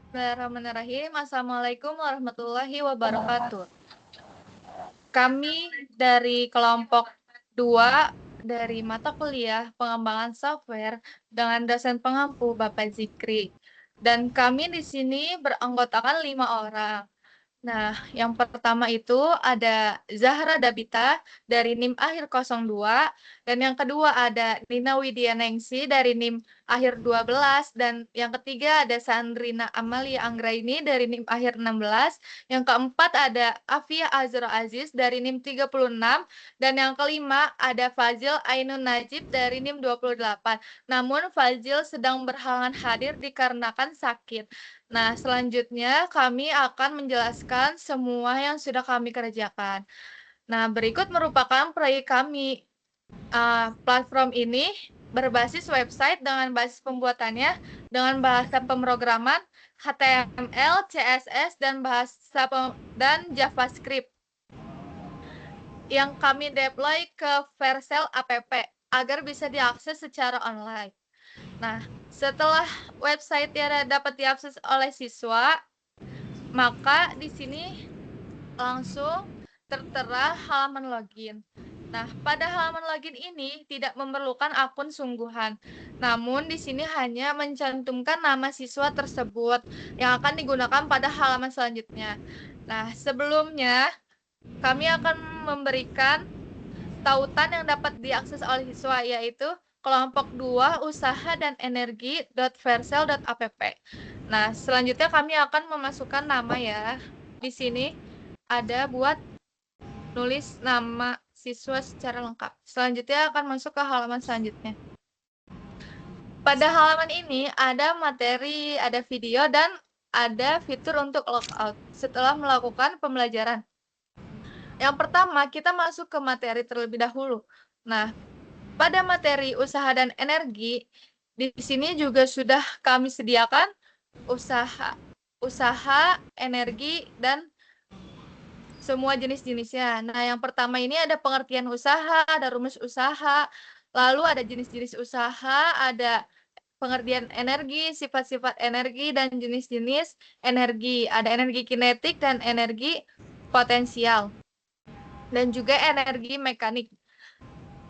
Bismillahirrahmanirrahim. Assalamualaikum warahmatullahi wabarakatuh. Kami dari kelompok 2 dari mata kuliah pengembangan software dengan dosen pengampu Bapak Zikri. Dan kami di sini beranggotakan 5 orang. Nah, yang pertama itu ada Zahra Dabita dari NIM akhir 02, dan yang kedua ada Nina Widianingsi dari NIM akhir 12, dan yang ketiga ada Sandrina Amalia Anggraini dari NIM akhir 16, yang keempat ada Afia Azra Aziz dari NIM 36, dan yang kelima ada Fazil Ainun Najib dari NIM 28. Namun Fazil sedang berhalangan hadir dikarenakan sakit. Nah, selanjutnya kami akan menjelaskan semua yang sudah kami kerjakan. Nah, berikut merupakan proyek kami. Platform ini berbasis website dengan basis pembuatannya dengan bahasa pemrograman HTML, CSS, dan JavaScript yang kami deploy ke Vercel app agar bisa diakses secara online. Nah, setelah website-nya dapat diakses oleh siswa, maka di sini langsung tertera halaman login. Nah, pada halaman login ini tidak memerlukan akun sungguhan. Namun di sini hanya mencantumkan nama siswa tersebut yang akan digunakan pada halaman selanjutnya. Nah, sebelumnya kami akan memberikan tautan yang dapat diakses oleh siswa, yaitu kelompok 2 usaha dan energi.vercel.app. Nah, selanjutnya kami akan memasukkan nama ya. Di sini ada buat nulis nama siswa secara lengkap. Selanjutnya akan masuk ke halaman selanjutnya. Pada halaman ini ada materi, ada video, dan ada fitur untuk logout setelah melakukan pembelajaran. Yang pertama, kita masuk ke materi terlebih dahulu. Nah, pada materi usaha dan energi, di sini juga sudah kami sediakan usaha, energi, dan semua jenis-jenisnya. Nah, yang pertama ini ada pengertian usaha, ada rumus usaha, lalu ada jenis-jenis usaha, ada pengertian energi, sifat-sifat energi, dan jenis-jenis energi. Ada energi kinetik dan energi potensial, dan juga energi mekanik.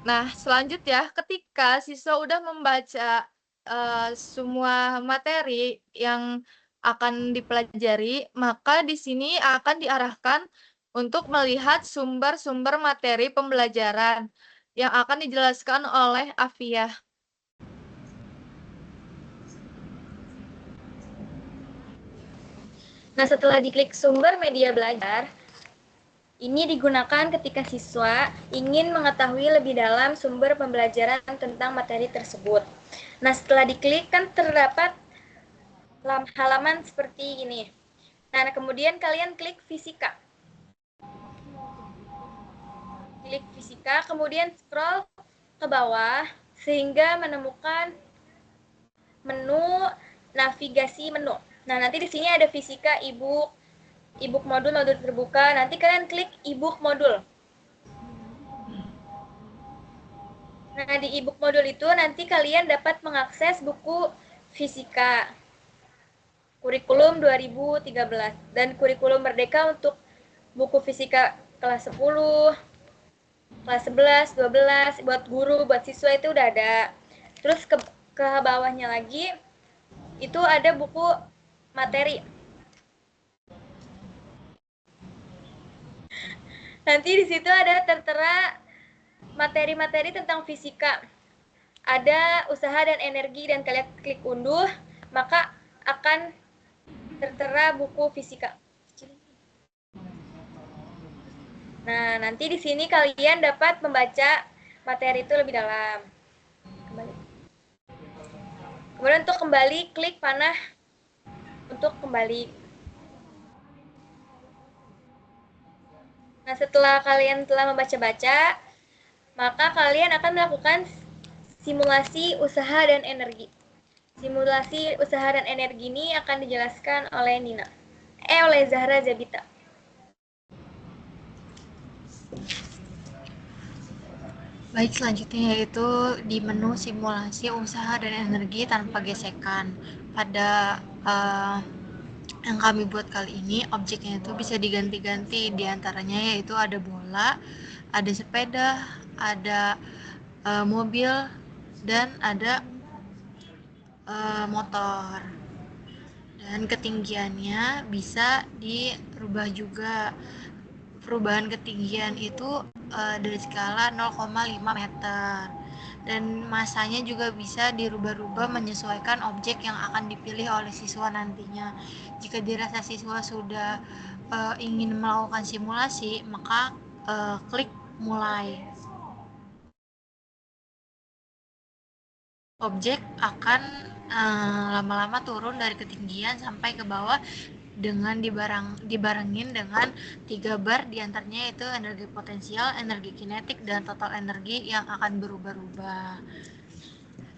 Nah, selanjutnya ketika siswa udah membaca semua materi yang akan dipelajari, maka di sini akan diarahkan untuk melihat sumber-sumber materi pembelajaran yang akan dijelaskan oleh Afia. Nah, setelah diklik sumber media belajar, ini digunakan ketika siswa ingin mengetahui lebih dalam sumber pembelajaran tentang materi tersebut. Nah, setelah diklik kan terdapat halaman seperti ini. Nah, kemudian kalian klik fisika. Klik fisika, kemudian scroll ke bawah sehingga menemukan menu navigasi menu. Nah, nanti di sini ada fisika e-book modul terbuka. Nanti kalian klik e-book modul. Nah, di e-book modul itu nanti kalian dapat mengakses buku fisika kurikulum 2013 dan kurikulum merdeka untuk buku fisika kelas 10, kelas 11, 12 buat guru, buat siswa itu udah ada. Terus ke bawahnya lagi itu ada buku materi. Nanti di situ ada tertera materi-materi tentang fisika. Ada usaha dan energi dan kalian klik unduh, maka akan tertera buku fisika. Nah, nanti di sini kalian dapat membaca materi itu lebih dalam. Kemudian untuk kembali, klik panah untuk kembali. Nah, setelah kalian telah membaca-baca, maka kalian akan melakukan simulasi usaha dan energi. Simulasi usaha dan energi ini akan dijelaskan oleh oleh Zahra Zabita. Baik, selanjutnya yaitu di menu simulasi usaha dan energi tanpa gesekan. Pada yang kami buat kali ini, objeknya itu bisa diganti-ganti, diantaranya yaitu ada bola, ada sepeda, ada mobil, dan ada motor. Dan ketinggiannya bisa dirubah juga. Perubahan ketinggian itu dari skala 0,5 meter. Dan masanya juga bisa dirubah-rubah menyesuaikan objek yang akan dipilih oleh siswa nantinya. Jika dirasa siswa sudah ingin melakukan simulasi, maka klik mulai. Objek akan lama-lama turun dari ketinggian sampai ke bawah dengan dibarengin dengan 3 bar, diantaranya itu energi potensial, energi kinetik, dan total energi yang akan berubah-ubah.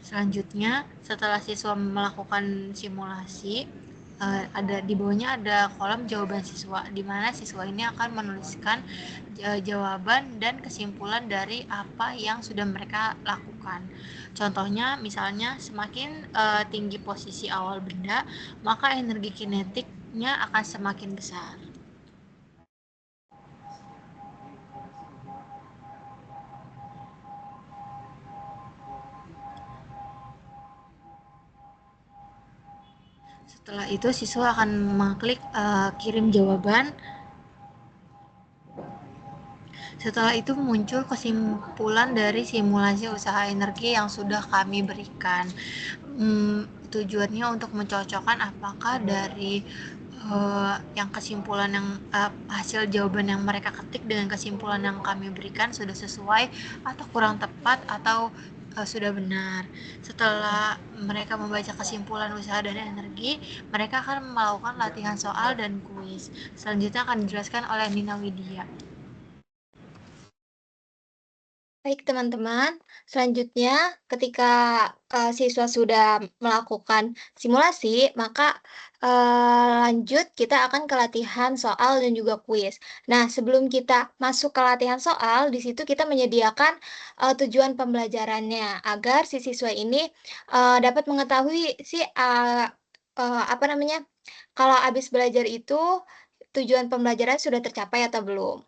Selanjutnya, setelah siswa melakukan simulasi, ada di bawahnya ada kolom jawaban siswa, di mana siswa ini akan menuliskan jawaban dan kesimpulan dari apa yang sudah mereka lakukan. Contohnya, misalnya semakin tinggi posisi awal benda, maka energi kinetiknya akan semakin besar. Setelah itu siswa akan mengklik kirim jawaban. Setelah itu muncul kesimpulan dari simulasi usaha energi yang sudah kami berikan. Tujuannya untuk mencocokkan apakah dari yang kesimpulan yang hasil jawaban yang mereka ketik dengan kesimpulan yang kami berikan sudah sesuai atau kurang tepat atau sudah benar. Setelah mereka membaca kesimpulan usaha dan energi, mereka akan melakukan latihan soal dan kuis. Selanjutnya akan dijelaskan oleh Nina Widya. Baik teman-teman, selanjutnya ketika siswa sudah melakukan simulasi, maka lanjut kita akan ke latihan soal dan juga kuis. Nah, sebelum kita masuk ke latihan soal, di situ kita menyediakan tujuan pembelajarannya agar si siswa ini dapat mengetahui apa namanya, kalau habis belajar itu tujuan pembelajaran sudah tercapai atau belum.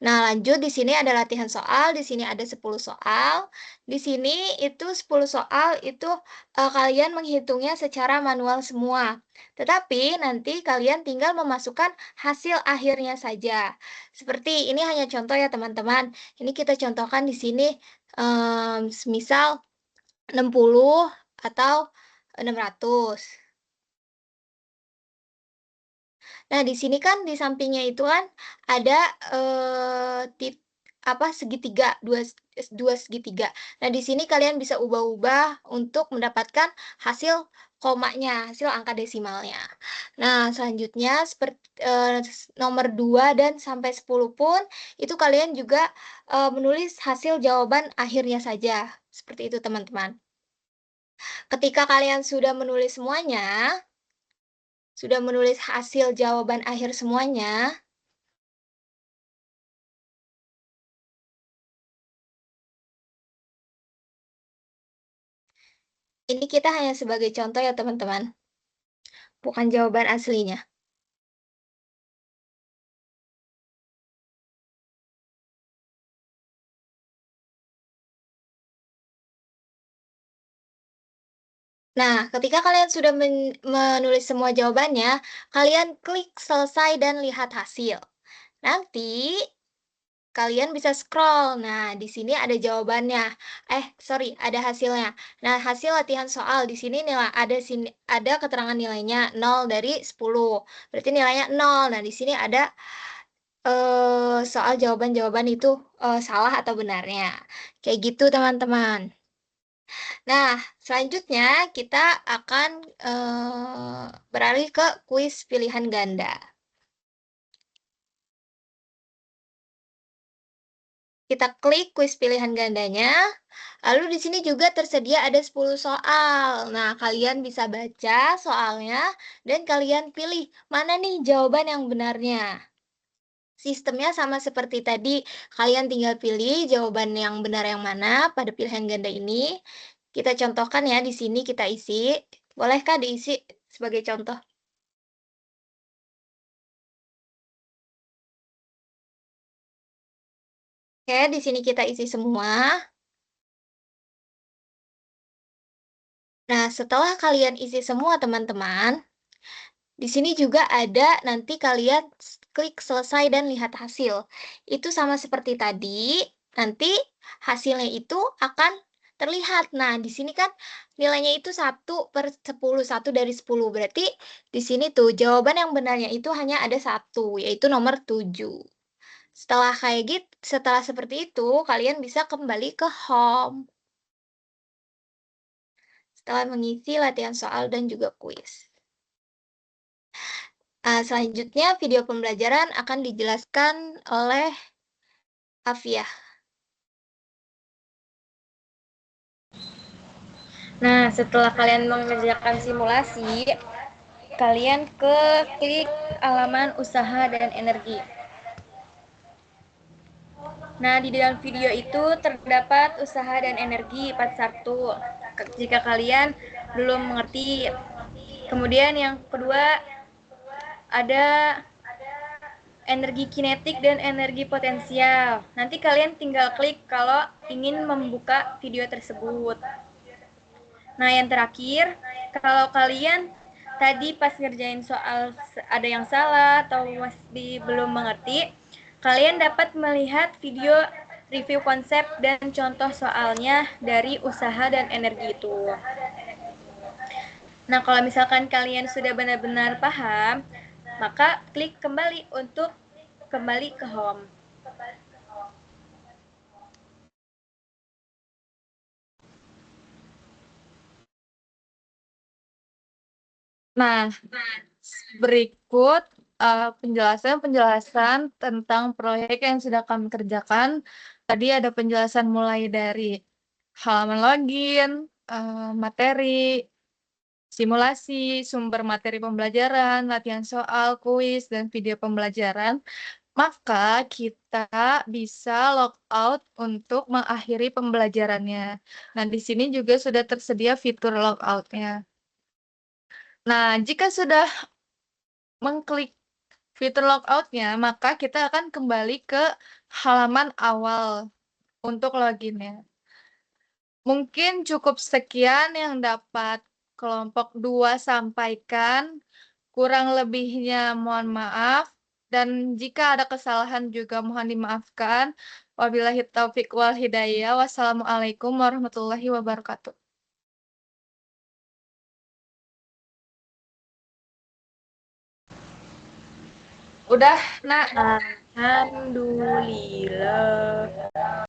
Nah, lanjut di sini ada latihan soal, di sini ada 10 soal. Di sini itu 10 soal itu kalian menghitungnya secara manual semua. Tetapi nanti kalian tinggal memasukkan hasil akhirnya saja. Seperti ini hanya contoh ya teman-teman. Ini kita contohkan di sini semisal 60 atau 600. Nah, di sini kan di sampingnya itu kan ada, segitiga, dua segitiga. Nah, di sini kalian bisa ubah-ubah untuk mendapatkan hasil komanya, hasil angka desimalnya. Nah, selanjutnya nomor 2 dan sampai 10 pun itu kalian juga, menulis hasil jawaban akhirnya saja, seperti itu teman-teman. Ketika kalian sudah menulis semuanya, sudah menulis hasil jawaban akhir semuanya, ini kita hanya sebagai contoh ya teman-teman, bukan jawaban aslinya. Nah, ketika kalian sudah menulis semua jawabannya, kalian klik selesai dan lihat hasil. Nanti kalian bisa scroll. Nah, di sini ada jawabannya. Ada hasilnya. Nah, hasil latihan soal di sini ada keterangan nilainya 0 dari 10. Berarti nilainya 0. Nah, di sini ada soal jawaban-jawaban itu salah atau benarnya. Kayak gitu, teman-teman. Nah, selanjutnya kita akan beralih ke kuis pilihan ganda. Kita klik kuis pilihan gandanya, lalu di sini juga tersedia ada 10 soal. Nah, kalian bisa baca soalnya dan kalian pilih mana nih jawaban yang benarnya. Sistemnya sama seperti tadi, kalian tinggal pilih jawaban yang benar yang mana pada pilihan ganda ini. Kita contohkan ya, di sini kita isi. Bolehkah diisi sebagai contoh? Oke, di sini kita isi semua. Nah, setelah kalian isi semua teman-teman, di sini juga ada nanti kalian klik selesai dan lihat hasil. Itu sama seperti tadi, nanti hasilnya itu akan terlihat. Nah, di sini kan nilainya itu 1/10, 1 dari 10. Berarti di sini tuh jawaban yang benarnya itu hanya ada 1, yaitu nomor 7. Setelah seperti itu, kalian bisa kembali ke home. Setelah mengisi latihan soal dan juga kuis. Selanjutnya, video pembelajaran akan dijelaskan oleh Afia. Nah, setelah kalian mengerjakan simulasi, kalian klik halaman usaha dan energi. Nah, di dalam video itu terdapat usaha dan energi part 1. Jika kalian belum mengerti. Kemudian yang kedua ada energi kinetik dan energi potensial. Nanti kalian tinggal klik kalau ingin membuka video tersebut. Nah, yang terakhir, kalau kalian tadi pas ngerjain soal ada yang salah atau masih belum mengerti, kalian dapat melihat video review konsep dan contoh soalnya dari usaha dan energi itu. Nah, kalau misalkan kalian sudah benar-benar paham, maka klik kembali untuk kembali ke home. Nah, berikut penjelasan-penjelasan tentang proyek yang sudah kami kerjakan. Tadi ada penjelasan mulai dari halaman login, materi, simulasi, sumber materi pembelajaran, latihan soal, kuis, dan video pembelajaran. Maka kita bisa logout untuk mengakhiri pembelajarannya. Nah, di sini juga sudah tersedia fitur logout-nya. Nah, jika sudah mengklik fitur logout-nya, maka kita akan kembali ke halaman awal untuk loginnya. Mungkin cukup sekian yang dapat kelompok 2 sampaikan. Kurang lebihnya mohon maaf. Dan jika ada kesalahan juga mohon dimaafkan. Wabillahi taufiq wal hidayah. Wassalamualaikum warahmatullahi wabarakatuh. Udah, nak. Alhamdulillah.